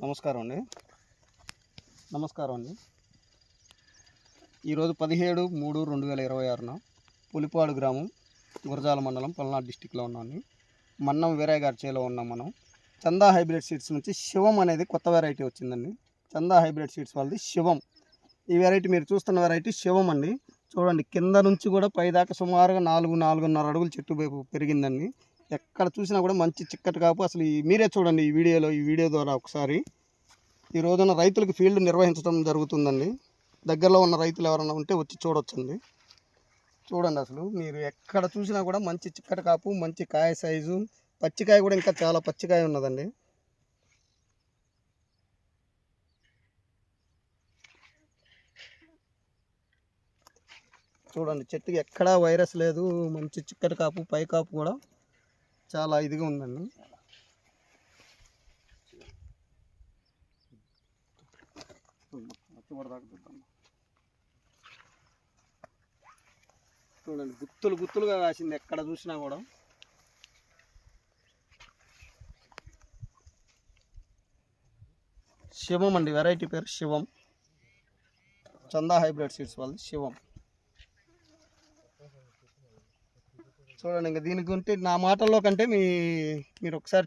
నమస్కారం అండి. ఈరోజు 17/3/2026 పులిపాడు గ్రామం, గురజాల మండలం, పల్నాడు డిస్టిక్లో ఉన్నాం. మన్నం వీరయ్య గారి చేలో ఉన్నాం మనం. చందా హైబ్రిడ్ సీడ్స్ నుంచి శివం అనేది కొత్త వెరైటీ వచ్చిందండి. చందా హైబ్రిడ్ సీడ్స్ వాళ్ళది శివం. ఈ వెరైటీ మీరు చూస్తున్న వెరైటీ శివం అండి. చూడండి, కింద నుంచి కూడా పైదాకా సుమారుగా 4-4.5 అడుగులు చెట్టు పెరిగిందండి. ఎక్కడ చూసినా కూడా మంచి చిక్కటి కాపు. అసలు మీరే చూడండి ఈ వీడియో ద్వారా ఒకసారి. ఈ రోజున రైతులకు ఫీల్డ్ నిర్వహించడం జరుగుతుందండి. దగ్గరలో ఉన్న రైతులు ఎవరైనా ఉంటే వచ్చి చూడొచ్చండి. చూడండి, అసలు మీరు ఎక్కడ చూసినా కూడా మంచి చిక్కటి కాపు, మంచి కాయ సైజు, పచ్చికాయ కూడా ఇంకా చాలా పచ్చికాయ ఉన్నదండి. చూడండి, చెట్టుకి ఎక్కడా వైరస్ లేదు. మంచి చిక్కటి కాపు, పై కాపు కూడా చాలా ఇదిగా ఉందండి. చూడండి, గుత్తులుగా కాసింది ఎక్కడ చూసినా కూడా. శివం అండి, వెరైటీ పేరు శివం. చందా హైబ్రిడ్ సీడ్స్ వాళ్ళది శివం. చూడండి, ఇంకా దీనికి ఉంటే నా మాటల్లో కంటే మీరు ఒకసారి